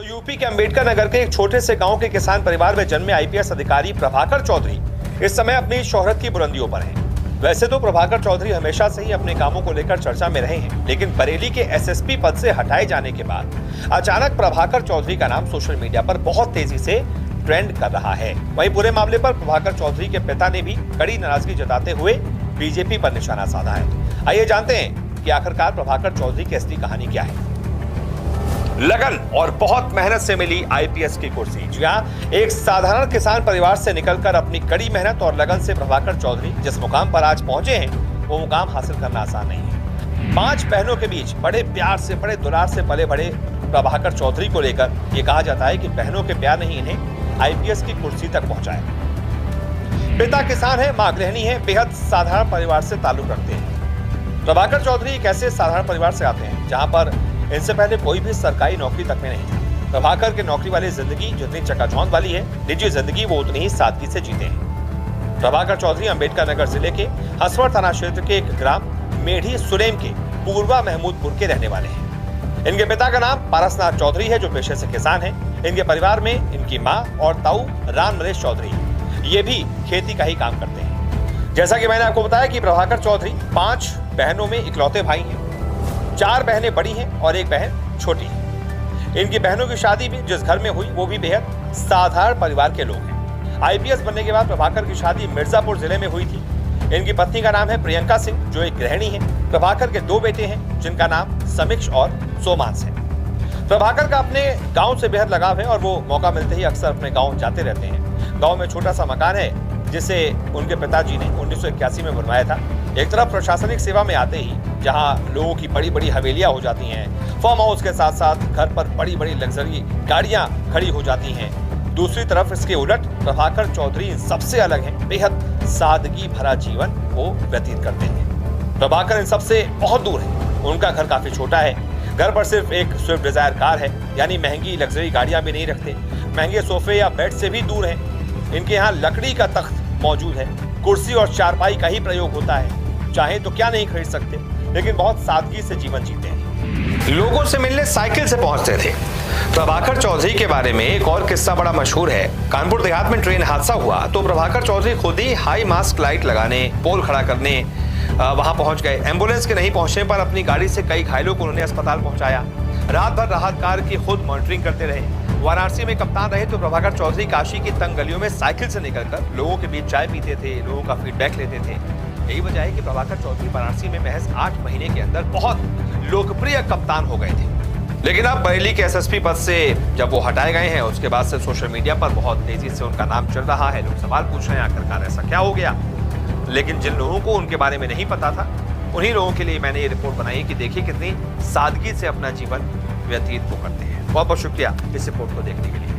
तो यूपी के अंबेडकर नगर के एक छोटे से गांव के किसान परिवार में जन्मे आईपीएस अधिकारी प्रभाकर चौधरी इस समय अपनी शोहरत की बुलंदियों पर हैं। वैसे तो प्रभाकर चौधरी हमेशा से ही अपने कामों को लेकर चर्चा में रहे हैं, लेकिन बरेली के एसएसपी पद से हटाए जाने के बाद अचानक प्रभाकर चौधरी का नाम सोशल मीडिया पर बहुत तेजी से ट्रेंड कर रहा है। वहीं पूरे मामले पर प्रभाकर चौधरी के पिता ने भी कड़ी नाराजगी जताते हुए बीजेपी पर निशाना साधा है। आइए जानते हैं कि आखिरकार प्रभाकर चौधरी की असली कहानी क्या है। लगन और बहुत मेहनत से मिली आईपीएस की कुर्सी। जी हां, एक साधारण किसान परिवार से निकलकर अपनी कड़ी मेहनत और लगन से प्रभाकर चौधरी जिस मुकाम पर आज पहुंचे हैं, वो मुकाम हासिल करना आसान नहीं है। 5 बहनों के बीच बड़े प्यार से, बड़े दुलार से पले बड़े प्रभाकर चौधरी को लेकर ये कहा जाता है कि बहनों के प्यार ने ही इन्हें आईपीएस की कुर्सी तक पहुंचाया। पिता किसान है, मां गृहिणी है, बेहद साधारण परिवार से ताल्लुक रखते हैं। प्रभाकर चौधरी एक ऐसे साधारण परिवार से आते हैं जहां पर इनसे पहले कोई भी सरकारी नौकरी तक में नहीं था। प्रभाकर के नौकरी वाली जिंदगी जितनी चकाचौंध वाली है, निजी जिंदगी वो उतनी ही सादगी से जीते हैं। प्रभाकर चौधरी अंबेडकर नगर जिले के हसवड़ थाना क्षेत्र के एक ग्राम मेढ़ी सुरेम के पूर्वा महमूदपुर के रहने वाले हैं। इनके पिता का नाम पारसनाथ चौधरी है, जो पेशे से किसान है। इनके परिवार में इनकी माँ और ताऊ राम नरेश चौधरी ये भी खेती का ही काम करते हैं। जैसा कि मैंने आपको बताया कि प्रभाकर चौधरी 5 बहनों में इकलौते भाई हैं। 4 बहनें बड़ी हैं और 1 बहन छोटी है। इनकी बहनों की शादी भी जिस घर में हुई वो भी बेहद साधारण परिवार के लोग हैं। आईपीएस बनने के बाद प्रभाकर की शादी मिर्जापुर जिले में हुई थी। इनकी पत्नी का नाम है प्रियंका सिंह, जो एक गृहिणी है। प्रभाकर के 2 बेटे हैं, जिनका नाम समीक्ष और सोमांस है। प्रभाकर का अपने गाँव से बेहद लगाव है और वो मौका मिलते ही अक्सर अपने गाँव जाते रहते हैं। गाँव में छोटा सा मकान है जिसे उनके पिताजी ने 1981 में बनवाया था। एक तरफ प्रशासनिक सेवा में आते ही जहां लोगों की बड़ी बड़ी हवेलियां हो जाती हैं, फार्म हाउस के साथ साथ घर पर बड़ी बड़ी लग्जरी गाड़ियां खड़ी हो जाती हैं, दूसरी तरफ इसके उलट प्रभाकर चौधरी सबसे अलग हैं। बेहद सादगी भरा जीवन वो व्यतीत करते हैं। प्रभाकर इन सबसे बहुत दूर है। उनका घर काफी छोटा है। घर पर सिर्फ एक स्विफ्ट डिजायर कार है, यानी महंगी लग्जरी गाड़ियां भी नहीं रखते। महंगे सोफे या बेड से भी दूर है। इनके यहाँ लकड़ी का तख्त मौजूद है, कुर्सी और चारपाई का ही प्रयोग होता है। चाहे तो क्या नहीं खरीद सकते, लेकिन बहुत सादगी से जीवन जीते हैं। लोगों से मिलने साइकिल से पहुंचते थे। प्रभाकर चौधरी के बारे में एक और किस्सा बड़ा मशहूर है। कानपुर देहात में ट्रेन हादसा हुआ तो प्रभाकर चौधरी खुद ही हाई मास्क लाइट लगाने, पोल खड़ा करने वहां पहुंच गए। एम्बुलेंस के नहीं पहुंचने पर अपनी गाड़ी से कई घायलों को उन्होंने अस्पताल पहुंचाया। रात भर राहत कार्य की खुद मॉनिटरिंग करते रहे। वाराणसी में कप्तान रहे तो प्रभाकर चौधरी काशी की तंग गलियों में साइकिल से निकलकर लोगों के बीच चाय पीते थे, लोगों का फीडबैक लेते थे। यही वजह है कि प्रभाकर चौधरी वाराणसी में महज 8 महीने के अंदर बहुत लोकप्रिय कप्तान हो गए थे। लेकिन अब बरेली के एसएसपी पद से जब वो हटाए गए हैं, उसके बाद से सोशल मीडिया पर बहुत तेजी से उनका नाम चल रहा है। लोग सवाल पूछ रहे हैं आखिरकार ऐसा क्या हो गया। लेकिन जिन लोगों को उनके बारे में नहीं पता था, उन्हीं लोगों के लिए मैंने ये रिपोर्ट बनाई कि देखिए कितनी सादगी से अपना जीवन व्यतीत वो करते हैं। बहुत बहुत शुक्रिया इस रिपोर्ट को देखने के लिए।